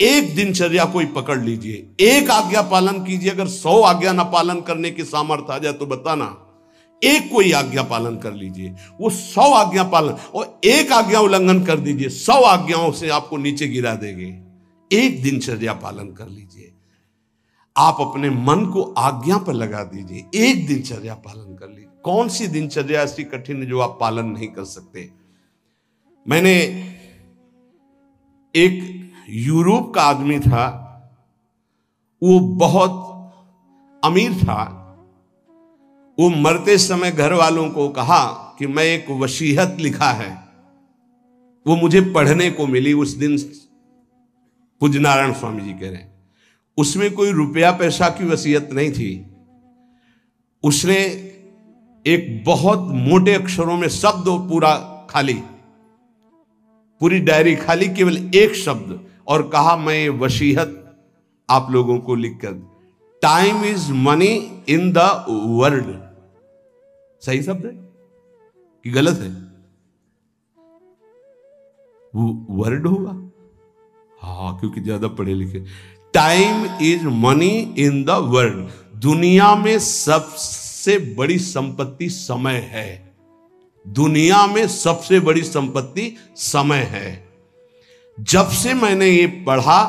एक दिनचर्या कोई पकड़ लीजिए, एक आज्ञा पालन कीजिए। अगर 100 आज्ञा ना पालन करने की सामर्थ्य आ जाए तो बताना, एक कोई आज्ञा पालन कर लीजिए, वो 100 आज्ञा पालन, और एक आज्ञा उल्लंघन कर दीजिए, 100 आज्ञाओं से आपको नीचे गिरा देंगे। एक दिनचर्या पालन कर लीजिए, आप अपने मन को आज्ञा पर लगा दीजिए, एक दिनचर्या पालन कर लीजिए। कौन सी दिनचर्या ऐसी कठिन है जो आप पालन नहीं कर सकते? मैंने एक यूरोप का आदमी था, वो बहुत अमीर था। वो मरते समय घर वालों को कहा कि मैं एक वसीयत लिखा है, वो मुझे पढ़ने को मिली उस दिन। पूज्य नारायण स्वामी जी कह रहे हैं, उसमें कोई रुपया पैसा की वसीयत नहीं थी। उसने एक बहुत मोटे अक्षरों में शब्द पूरा खाली, पूरी डायरी खाली, केवल एक शब्द, और कहा मैं ये वसीयत आप लोगों को लिखकर, time is money in the world. सही शब्द है कि गलत है? वो वर्ड होगा, हाँ, क्योंकि ज्यादा पढ़े लिखे। Time is money in the world. दुनिया में सबसे बड़ी संपत्ति समय है। दुनिया में सबसे बड़ी संपत्ति समय है। जब से मैंने ये पढ़ा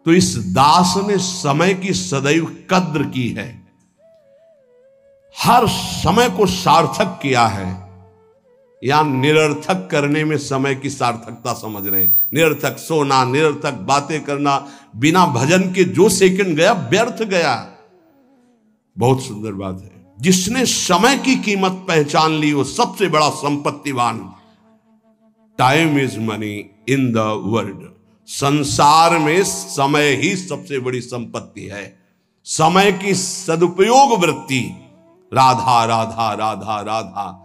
तो इस दास ने समय की सदैव कद्र की है, हर समय को सार्थक किया है। या निरर्थक करने में समय की सार्थकता समझ रहे हैं। निरर्थक सोना, निरर्थक बातें करना, बिना भजन के जो सेकंड गया व्यर्थ गया। बहुत सुंदर बात है। जिसने समय की कीमत पहचान ली वो सबसे बड़ा संपत्तिवान। Time is money in the world. संसार में समय ही सबसे बड़ी संपत्ति है। समय की सदुपयोग वृत्ति, राधा राधा राधा राधा,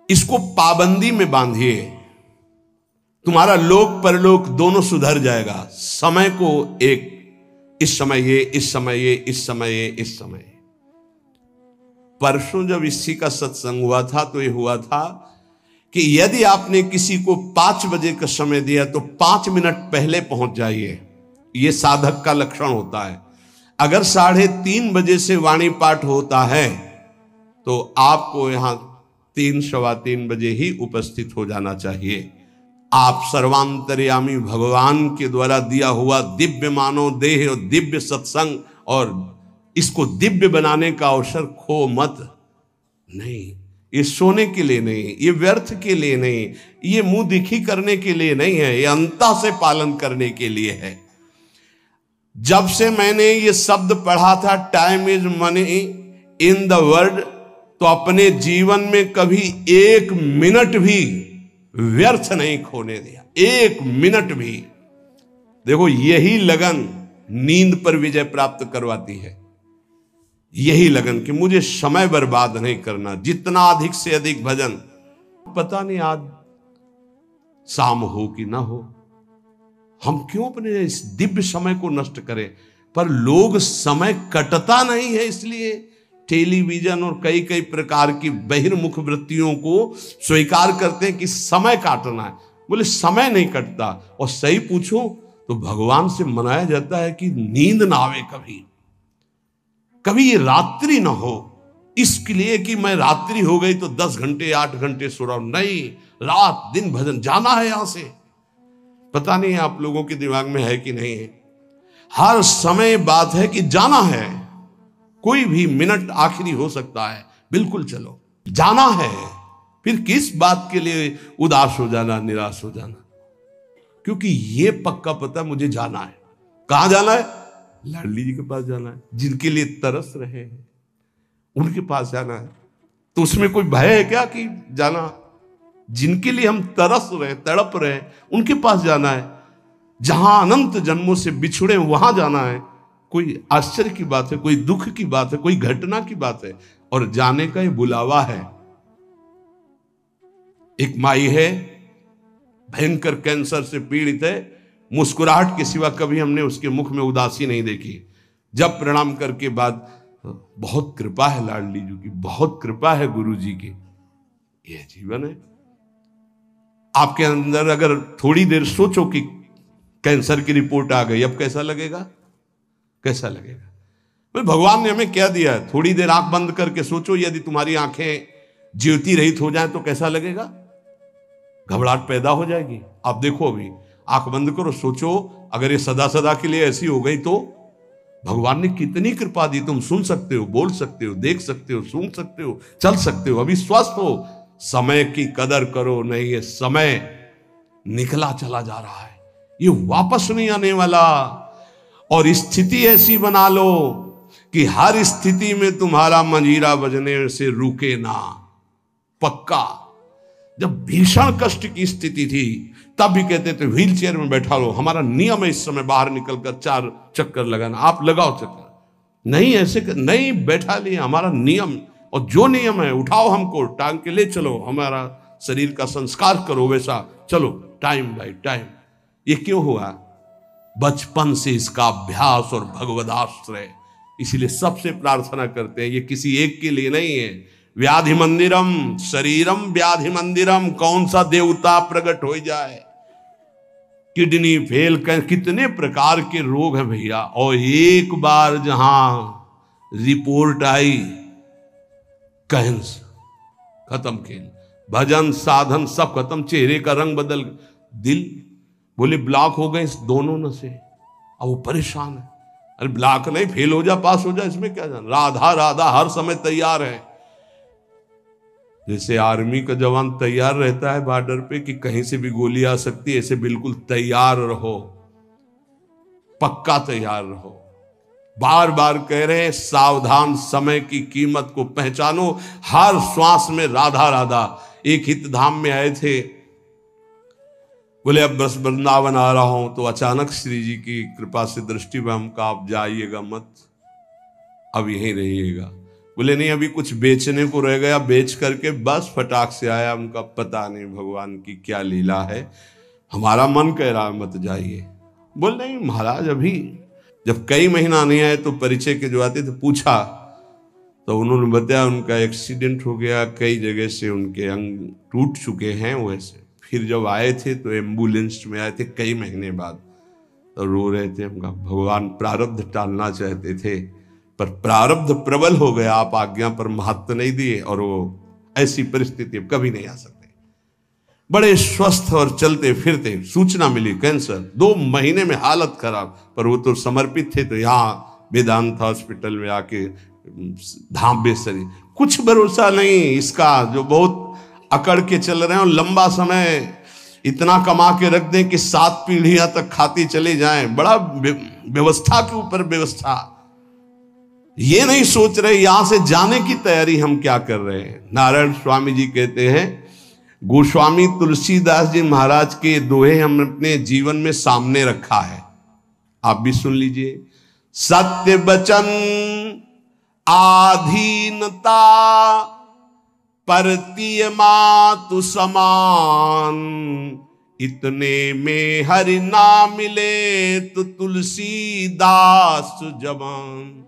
इसको पाबंदी में बांधिए, तुम्हारा लोक परलोक दोनों सुधर जाएगा। समय को एक, इस समय ये, इस समय ये, इस समय ये, इस समय। परसों जब इसी का सत्संग हुआ था तो ये हुआ था कि यदि आपने किसी को 5 बजे का समय दिया तो 5 मिनट पहले पहुंच जाइए। यह साधक का लक्षण होता है। अगर 3:30 बजे से वाणी पाठ होता है तो आपको यहां 3 सवा 3 बजे ही उपस्थित हो जाना चाहिए। आप सर्वांतर्यामी भगवान के द्वारा दिया हुआ दिव्य मानव देह और दिव्य सत्संग और इसको दिव्य बनाने का अवसर खो मत। नहीं, ये सोने के लिए नहीं, ये व्यर्थ के लिए नहीं, ये मुंह दिखी करने के लिए नहीं है, ये अंता से पालन करने के लिए है। जब से मैंने ये शब्द पढ़ा था time is money in the world, तो अपने जीवन में कभी 1 मिनट भी व्यर्थ नहीं खोने दिया। 1 मिनट भी। देखो, यही लगन नींद पर विजय प्राप्त करवाती है। यही लगन कि मुझे समय बर्बाद नहीं करना, जितना अधिक से अधिक भजन। पता नहीं आज शाम हो कि ना हो, हम क्यों अपने इस दिव्य समय को नष्ट करें। पर लोग समय कटता नहीं है, इसलिए टेलीविजन और कई कई प्रकार की बहिर्मुख वृत्तियों को स्वीकार करते हैं कि समय काटना है। बोले समय नहीं कटता। और सही पूछो तो भगवान से मनाया जाता है कि नींद ना आवे, कभी ये रात्रि ना हो, इसके लिए कि मैं रात्रि हो गई तो 10 घंटे 8 घंटे सो रहा हूं। नहीं, रात दिन भजन, जाना है यहां से। पता नहीं आप लोगों के दिमाग में है कि नहीं है। हर समय बात है कि जाना है। कोई भी मिनट आखिरी हो सकता है, बिल्कुल चलो, जाना है। फिर किस बात के लिए उदास हो जाना, निराश हो जाना। क्योंकि ये पक्का पता मुझे जाना है। कहां जाना है? लाडली जी के पास जाना है, जिनके लिए तरस रहे हैं उनके पास जाना है। तो उसमें कोई भय है क्या कि जाना? जिनके लिए हम तरस रहे, तड़प रहे, उनके पास जाना है। जहां अनंत जन्मों से बिछुड़े वहां जाना है। कोई आश्चर्य की बात है, कोई दुख की बात है, कोई घटना की बात है। और जाने का ये बुलावा है। एक माई है, भयंकर कैंसर से पीड़ित है। मुस्कुराहट के सिवा कभी हमने उसके मुख में उदासी नहीं देखी। जब प्रणाम करके बाद, बहुत कृपा है लाडली जी की, बहुत कृपा है गुरु जी की। यह जीवन है। आपके अंदर अगर थोड़ी देर सोचो कि कैंसर की रिपोर्ट आ गई, अब कैसा लगेगा? कैसा लगेगा? भगवान ने हमें क्या दिया है? थोड़ी देर आंख बंद करके सोचो, यदि तुम्हारी आंखें ज्योति रहित हो जाए तो कैसा लगेगा? घबराहट पैदा हो जाएगी। आप देखो, अभी आंख बंद करो, सोचो अगर ये सदा सदा के लिए ऐसी हो गई तो भगवान ने कितनी कृपा दी। तुम सुन सकते हो, बोल सकते हो, देख सकते हो, सूंघ सकते हो, चल सकते हो, अभी स्वस्थ हो। समय की कदर करो, नहीं ये समय निकला चला जा रहा है, ये वापस नहीं आने वाला। और स्थिति ऐसी बना लो कि हर स्थिति में तुम्हारा मंजीरा बजने से रुके ना। पक्का जब भीषण कष्ट की स्थिति थी तब भी कहते थे व्हील चेयर में बैठा लो, हमारा नियम है इस समय बाहर निकलकर 4 चक्कर लगाना, आप लगाओ चक्कर। नहीं ऐसे नहीं बैठा लिया, हमारा नियम, और जो नियम है उठाओ, हमको टांग के ले चलो, हमारा शरीर का संस्कार करो, वैसा चलो टाइम बाय टाइम। ये क्यों हुआ? बचपन से इसका अभ्यास और भगवदाश्रय। इसीलिए सबसे प्रार्थना करते हैं, ये किसी एक के लिए नहीं है। व्याधि मंदिरम शरीरम व्याधि मंदिरम, कौन सा देवता प्रकट हो जाए? किडनी फेल कर, कितने प्रकार के रोग हैं भैया। और एक बार जहां रिपोर्ट आई कैंसर, खत्म खेल, भजन साधन सब खत्म, चेहरे का रंग बदल, दिल बोले ब्लॉक हो गए इस दोनों नसें। अब वो परेशान है, अरे ब्लॉक नहीं, फेल हो जा पास हो जा, इसमें क्या जाना। राधा राधा हर समय तैयार है, जैसे आर्मी का जवान तैयार रहता है बॉर्डर पे कि कहीं से भी गोली आ सकती है, ऐसे बिल्कुल तैयार रहो, पक्का तैयार रहो। बार बार कह रहे हैं सावधान, समय की कीमत को पहचानो, हर श्वास में राधा राधा। एक हित धाम में आए थे, बोले अब बस वृंदावन आ रहा हूं, तो अचानक श्री जी की कृपा से दृष्टि में हमका, आप जाइएगा मत, अब यहीं रहिएगा। बोले नहीं अभी कुछ बेचने को रह गया, बेच करके बस फटाक से आया। उनका पता नहीं भगवान की क्या लीला है, हमारा मन कह रहा है मत जाइए। बोल नहीं महाराज, अभी जब कई महीना नहीं आए तो परिचय के जो आते थे पूछा, तो उन्होंने बताया उनका एक्सीडेंट हो गया, कई जगह से उनके अंग टूट चुके हैं वैसे। फिर जब आए थे तो एम्बुलेंस में आए थे कई महीने बाद, तो रो रहे थे। उनका भगवान प्रारब्ध टालना चाहते थे पर प्रारब्ध प्रबल हो गया, आप आज्ञा पर महत्व नहीं दिए, और वो ऐसी परिस्थिति अब कभी नहीं आ सकते। बड़े स्वस्थ और चलते फिरते, सूचना मिली कैंसर, 2 महीने में हालत खराब, पर वो तो समर्पित थे, तो यहाँ वेदांत हॉस्पिटल में आके धाम बेसरी। कुछ भरोसा नहीं इसका, जो बहुत अकड़ के चल रहे हैं और लंबा समय इतना कमा के रख दें कि 7 पीढ़ियां तक खाती चले जाएं। बड़ा व्यवस्था के ऊपर व्यवस्था, ये नहीं सोच रहे यहां से जाने की तैयारी हम क्या कर रहे हैं। नारायण स्वामी जी कहते हैं, गोस्वामी तुलसीदास जी महाराज के दोहे हम अपने जीवन में सामने रखा है, आप भी सुन लीजिए। सत्य वचन आधीनता परतीय मातु समान, इतने में हरि ना मिले तो तुलसीदास जवान।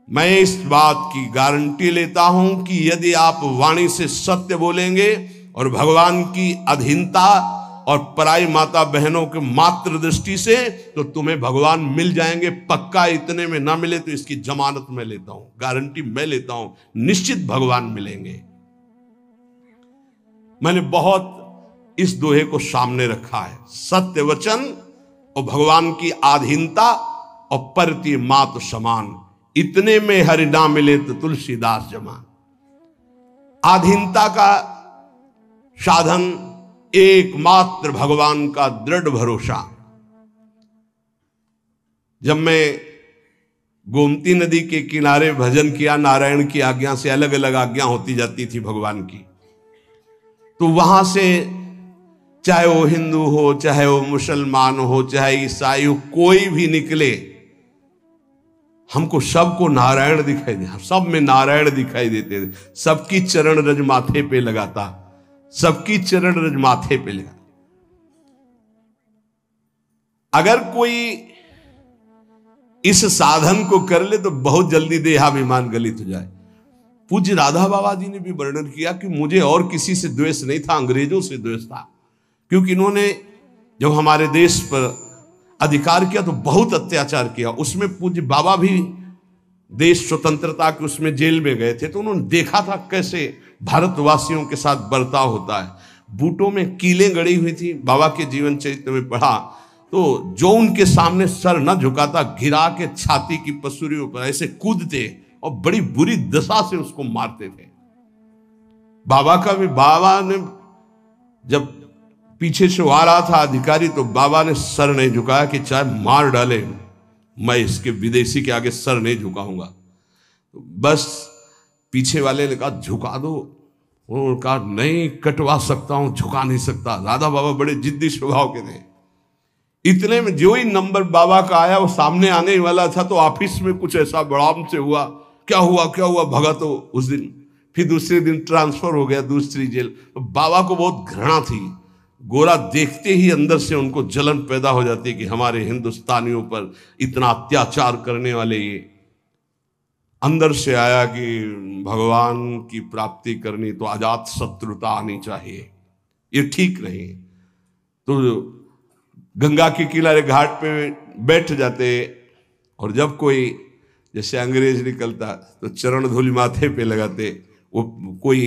मैं इस बात की गारंटी लेता हूं कि यदि आप वाणी से सत्य बोलेंगे और भगवान की अधीनता और पराई माता बहनों के मात्र दृष्टि से, तो तुम्हें भगवान मिल जाएंगे पक्का। इतने में ना मिले तो इसकी जमानत मैं लेता हूं, गारंटी मैं लेता हूं, निश्चित भगवान मिलेंगे। मैंने बहुत इस दोहे को सामने रखा है, सत्य वचन और भगवान की आधीनता और परती मात समान, इतने में हरि ना मिले तो तुलसीदास जमान। आधीनता का साधन एकमात्र भगवान का दृढ़ भरोसा। जब मैं गोमती नदी के किनारे भजन किया, नारायण की आज्ञा से, अलग अलग आज्ञा होती जाती थी भगवान की, तो वहां से चाहे वो हिंदू हो, चाहे वो मुसलमान हो, चाहे ईसाई हो, कोई भी निकले, हमको सबको नारायण दिखाई दे, सब में नारायण दिखाई देते थे। सबकी चरण रज माथे पे लगाता, सबकी चरण रज माथे पे लगा। अगर कोई इस साधन को कर ले तो बहुत जल्दी देहाभिमान गलित हो जाए। पूज्य राधा बाबा जी ने भी वर्णन किया कि मुझे और किसी से द्वेष नहीं था, अंग्रेजों से द्वेष था, क्योंकि इन्होंने जब हमारे देश पर अधिकार किया तो बहुत अत्याचार किया। उसमें पूज्य बाबा भी देश स्वतंत्रता के उसमें जेल में गए थे, तो उन्होंने देखा था कैसे भारतवासियों के साथ बर्ताव होता है। बूटों में कीलें गड़ी हुई थी, बाबा के जीवन चरित्र में पढ़ा तो जो उनके सामने सर न झुकाता गिरा के छाती की पसुरियों पर ऐसे कूदते और बड़ी बुरी दशा से उसको मारते थे। बाबा का भी, बाबा ने जब पीछे से आ रहा था अधिकारी तो बाबा ने सर नहीं झुकाया कि चाहे मार डाले मैं इसके विदेशी के आगे सर नहीं झुकाऊंगा। तो बस पीछे वाले ने कहा झुका दो, उन्होंने कहा नहीं कटवा सकता हूं, झुका नहीं सकता। राधा बाबा बड़े जिद्दी स्वभाव के थे। इतने में जो ही नंबर बाबा का आया वो सामने आने वाला था तो ऑफिस में कुछ ऐसा बड़ाम से हुआ, क्या हुआ भगा तो उस दिन, फिर दूसरे दिन ट्रांसफर हो गया दूसरी जेल। तो बाबा को बहुत घृणा थी, गोरा देखते ही अंदर से उनको जलन पैदा हो जाती कि हमारे हिंदुस्तानियों पर इतना अत्याचार करने वाले ये। अंदर से आया कि भगवान की प्राप्ति करनी तो अजात शत्रुता आनी चाहिए, ये ठीक नहीं। तो गंगा के किनारे घाट पे बैठ जाते और जब कोई जैसे अंग्रेज निकलता तो चरण धूलि माथे पे लगाते, वो कोई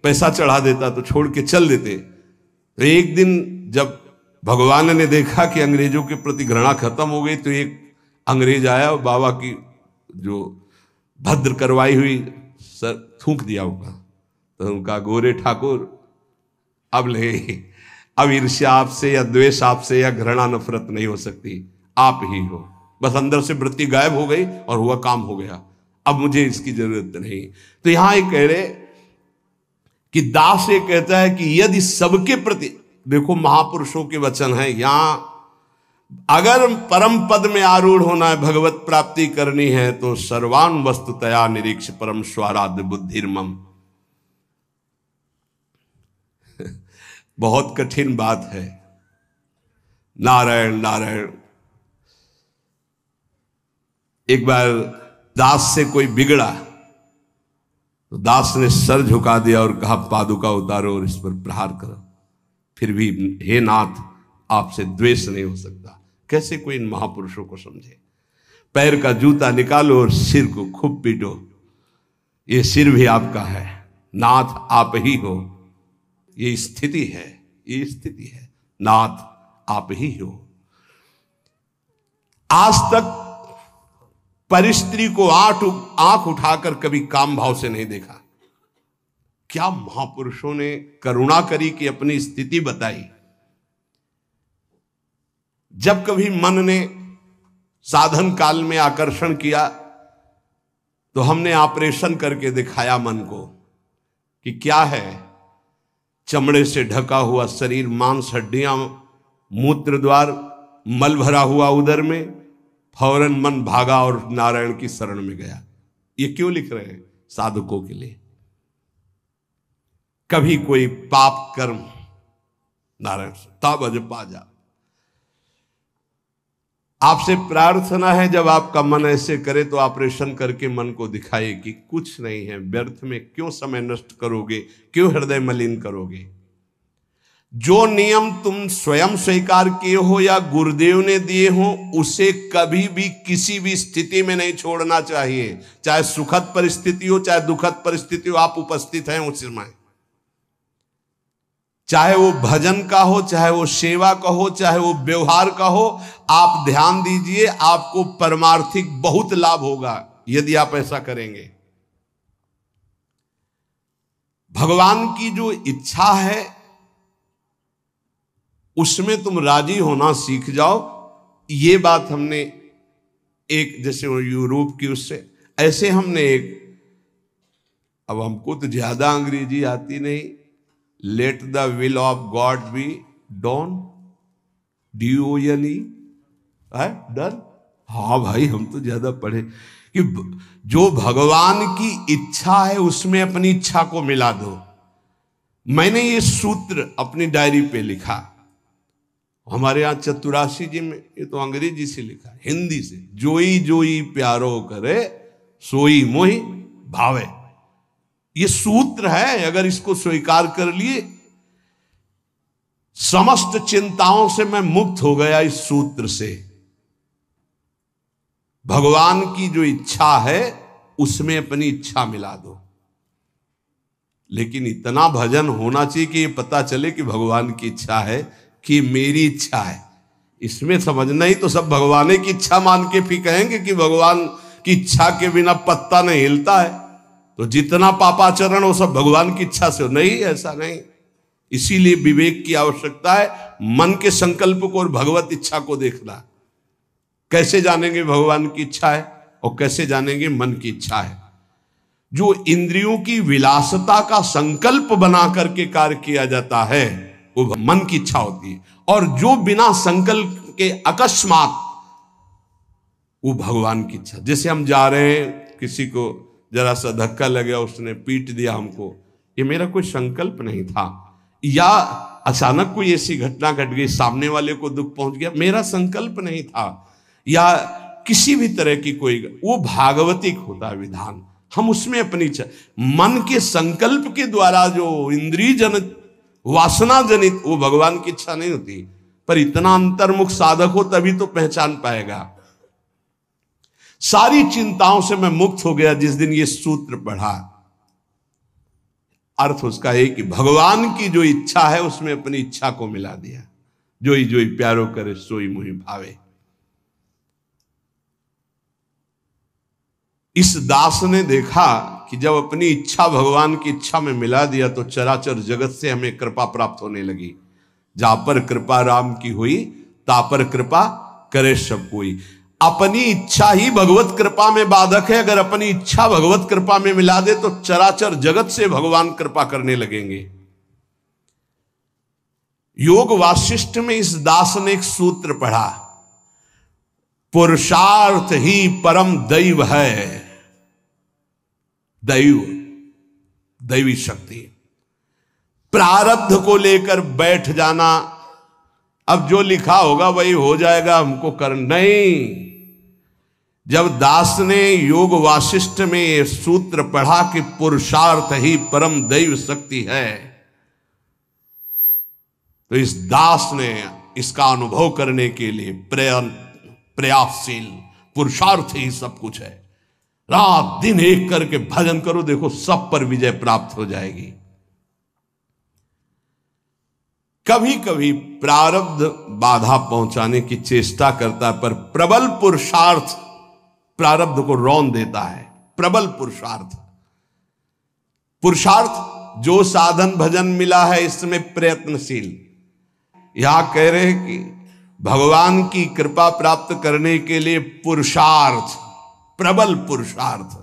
पैसा चढ़ा देता तो छोड़ के चल देते। तो एक दिन जब भगवान ने देखा कि अंग्रेजों के प्रति घृणा खत्म हो गई तो एक अंग्रेज आया और बाबा की जो भद्र करवाई हुई सर थूक दिया होगा। तो उनका गोरे ठाकुर अब नहीं, अब ईर्ष्या आपसे या द्वेष आपसे या घृणा नफरत नहीं हो सकती, आप ही हो। बस अंदर से वृत्ति गायब हो गई और हुआ काम हो गया, अब मुझे इसकी जरूरत नहीं। तो यहां एक कह रहे कि दास ये कहता है कि यदि सबके प्रति, देखो महापुरुषों के वचन है, यहां अगर परम पद में आरूढ़ होना है, भगवत प्राप्ति करनी है तो सर्वान वस्तुतया निरीक्ष परम स्वाराध्य बुद्धिर्मम। बहुत कठिन बात है। नारायण नारायण। एक बार दास से कोई बिगड़ा तो दास ने सर झुका दिया और कहा पादुका उतारो और इस पर प्रहार करो। फिर भी हे नाथ आपसे द्वेष नहीं हो सकता। कैसे कोई इन महापुरुषों को समझे। पैर का जूता निकालो और सिर को खूब पीटो, ये सिर भी आपका है, नाथ आप ही हो। ये स्थिति है, ये स्थिति है, नाथ आप ही हो। आज तक परिस्त्री को आंख उठाकर कभी काम भाव से नहीं देखा। क्या महापुरुषों ने करुणा करी कि अपनी स्थिति बताई। जब कभी मन ने साधन काल में आकर्षण किया तो हमने ऑपरेशन करके दिखाया मन को कि क्या है। चमड़े से ढका हुआ शरीर, मांस हड्डियां, मूत्र द्वार, मल भरा हुआ उदर में, फौरन मन भागा और नारायण की शरण में गया। ये क्यों लिख रहे हैं? साधकों के लिए। कभी कोई पाप कर्म, नारायण तब अज पाजा। आपसे प्रार्थना है जब आपका मन ऐसे करे तो ऑपरेशन करके मन को दिखाए कि कुछ नहीं है, व्यर्थ में क्यों समय नष्ट करोगे, क्यों हृदय मलिन करोगे। जो नियम तुम स्वयं स्वीकार किए हो या गुरुदेव ने दिए हो उसे कभी भी किसी भी स्थिति में नहीं छोड़ना चाहिए। चाहे सुखद परिस्थिति हो चाहे दुखद परिस्थिति हो, आप उपस्थित हैं उस समय। चाहे वो भजन का हो, चाहे वो सेवा का हो, चाहे वो व्यवहार का हो, आप ध्यान दीजिए आपको परमार्थिक बहुत लाभ होगा यदि आप ऐसा करेंगे। भगवान की जो इच्छा है उसमें तुम राजी होना सीख जाओ। ये बात हमने एक, जैसे यूरोप की उससे ऐसे हमने एक, अब हमको तो ज्यादा अंग्रेजी आती नहीं, let the will of God be done, DONE है डन। हाँ भाई हम तो ज्यादा पढ़े कि जो भगवान की इच्छा है उसमें अपनी इच्छा को मिला दो। मैंने ये सूत्र अपनी डायरी पे लिखा। हमारे यहाँ चतुराशी जी में, ये तो अंग्रेजी से लिखा, हिंदी से, जोई जोई प्यारो करे सोई मोहि भावे। ये सूत्र है, अगर इसको स्वीकार कर लिए, समस्त चिंताओं से मैं मुक्त हो गया इस सूत्र से। भगवान की जो इच्छा है उसमें अपनी इच्छा मिला दो। लेकिन इतना भजन होना चाहिए कि ये पता चले कि भगवान की इच्छा है कि मेरी इच्छा है। इसमें समझना ही तो सब भगवान की इच्छा मान के फिर कहेंगे कि भगवान की इच्छा के बिना पत्ता नहीं हिलता है, तो जितना पापाचरण वो सब भगवान की इच्छा से हो। नहीं, ऐसा नहीं। इसीलिए विवेक की आवश्यकता है, मन के संकल्प को और भगवत इच्छा को देखना। कैसे जानेंगे भगवान की इच्छा है और कैसे जानेंगे मन की इच्छा है? जो इंद्रियों की विलासता का संकल्प बना करके कार्य किया जाता है वो मन की इच्छा होती है, और जो बिना संकल्प के अकस्मात, वो भगवान की इच्छा। जैसे हम जा रहे हैं, किसी को जरा सा धक्का लग गया, उसने पीट दिया हमको, ये मेरा कोई संकल्प नहीं था, या अचानक कोई ऐसी घटना घट गई, सामने वाले को दुख पहुंच गया, मेरा संकल्प नहीं था, या किसी भी तरह की कोई, वो भागवतिक होता है विधान। हम उसमें अपनी इच्छा, मन के संकल्प के द्वारा जो इंद्रिय जनित, वासना जनित, वो भगवान की इच्छा नहीं होती। पर इतना अंतर्मुख साधक हो तभी तो पहचान पाएगा। सारी चिंताओं से मैं मुक्त हो गया जिस दिन ये सूत्र पढ़ा। अर्थ उसका है कि भगवान की जो इच्छा है उसमें अपनी इच्छा को मिला दिया। जोई जोई प्यारो करे सोई मुहि भावे। इस दास ने देखा कि जब अपनी इच्छा भगवान की इच्छा में मिला दिया तो चराचर जगत से हमें कृपा प्राप्त होने लगी। जा पर कृपा राम की हुई, ता पर कृपा करे सब कोई। अपनी इच्छा ही भगवत कृपा में बाधक है। अगर अपनी इच्छा भगवत कृपा में मिला दे तो चराचर जगत से भगवान कृपा करने लगेंगे। योग वासिष्ठ में इस दास ने एक सूत्र पढ़ा, पुरुषार्थ ही परम दैव है। दैव, दैवी शक्ति। प्रारब्ध को लेकर बैठ जाना, अब जो लिखा होगा वही हो जाएगा, हमको कर नहीं। जब दास ने योग वासिष्ठ में ये सूत्र पढ़ा कि पुरुषार्थ ही परम दैव शक्ति है, तो इस दास ने इसका अनुभव करने के लिए प्रयासशील, पुरुषार्थ ही सब कुछ है। रात दिन एक करके भजन करो, देखो सब पर विजय प्राप्त हो जाएगी। कभी कभी प्रारब्ध बाधा पहुंचाने की चेष्टा करता है, पर प्रबल पुरुषार्थ प्रारब्ध को रौन देता है। प्रबल पुरुषार्थ, पुरुषार्थ जो साधन भजन मिला है इसमें प्रयत्नशील। यहां कह रहे हैं कि भगवान की कृपा प्राप्त करने के लिए पुरुषार्थ, प्रबल पुरुषार्थ,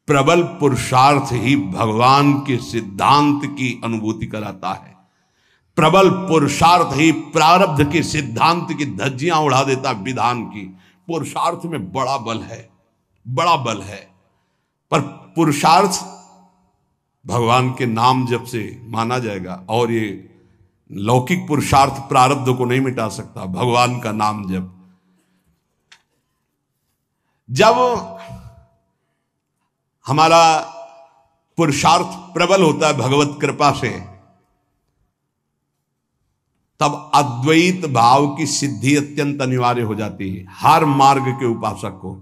प्रबल पुरुषार्थ ही भगवान के सिद्धांत की अनुभूति कराता है। प्रबल पुरुषार्थ ही प्रारब्ध के सिद्धांत की धज्जियां उड़ा देता विधान की। पुरुषार्थ में बड़ा बल है, बड़ा बल है। पर पुरुषार्थ भगवान के नाम जप से माना जाएगा, और ये लौकिक पुरुषार्थ प्रारब्ध को नहीं मिटा सकता। भगवान का नाम जप, जब हमारा पुरुषार्थ प्रबल होता है भगवत कृपा से, तब अद्वैत भाव की सिद्धि अत्यंत अनिवार्य हो जाती है। हर मार्ग के उपासक को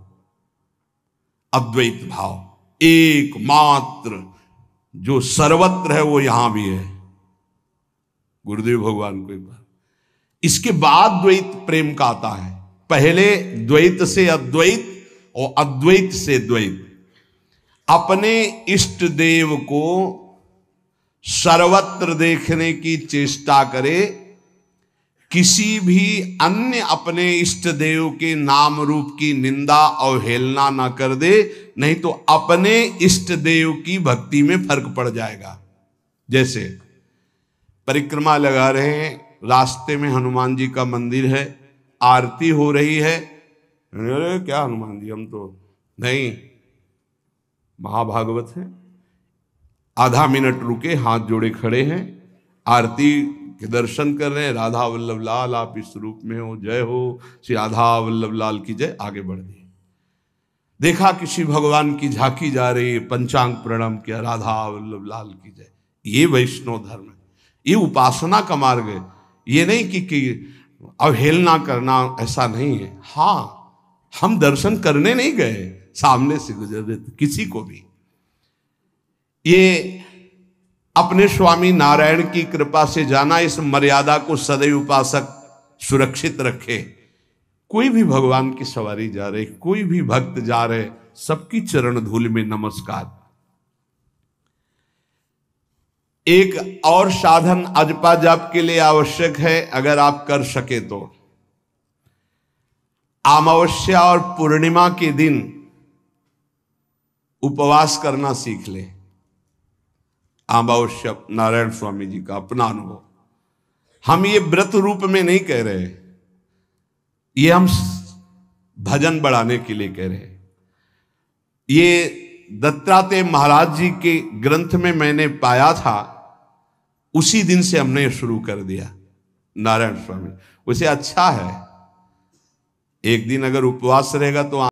अद्वैत भाव, एकमात्र जो सर्वत्र है वो यहां भी है, गुरुदेव भगवान को एक बार। इसके बाद द्वैत प्रेम का आता है। पहले द्वैत से अद्वैत और अद्वैत से द्वैत। अपने इष्ट देव को सर्वत्र देखने की चेष्टा करे, किसी भी अन्य अपने इष्ट देव के नाम रूप की निंदा अवहेलना ना कर दे, नहीं तो अपने इष्ट देव की भक्ति में फर्क पड़ जाएगा। जैसे परिक्रमा लगा रहे हैं, रास्ते में हनुमान जी का मंदिर है, आरती हो रही है, अरे क्या हनुमान जी, हम तो नहीं, महाभागवत है। आधा मिनट रुके, हाथ जोड़े खड़े हैं, आरती के दर्शन कर रहे हैं, राधा वल्लभ लाल आप इस रूप में हो, जय हो श्री राधा वल्लभ लाल की जय, आगे बढ़ दिए। देखा किसी भगवान की झांकी जा रही है, पंचांग प्रणाम किया, राधा वल्लभ लाल की जय। ये वैष्णव धर्म है, ये उपासना का मार्ग है। ये नहीं कि अवहेलना करना, ऐसा नहीं है। हाँ, हम दर्शन करने नहीं गए, सामने से गुजर रहे थे, किसी को भी। ये अपने स्वामी नारायण की कृपा से जाना, इस मर्यादा को सदैव उपासक सुरक्षित रखे। कोई भी भगवान की सवारी जा रहे, कोई भी भक्त जा रहे, सबकी चरण धूल में नमस्कार। एक और साधन अजपा जाप के लिए आवश्यक है, अगर आप कर सके तो अमावस्या और पूर्णिमा के दिन उपवास करना सीख ले। अमावस्या नारायण स्वामी जी का अपना अनुभव, हम ये व्रत रूप में नहीं कह रहे, ये हम भजन बढ़ाने के लिए कह रहे। ये दत्तात्रेय महाराज जी के ग्रंथ में मैंने पाया था, उसी दिन से हमने शुरू कर दिया नारायण स्वामी। वैसे अच्छा है, एक दिन अगर उपवास रहेगा तो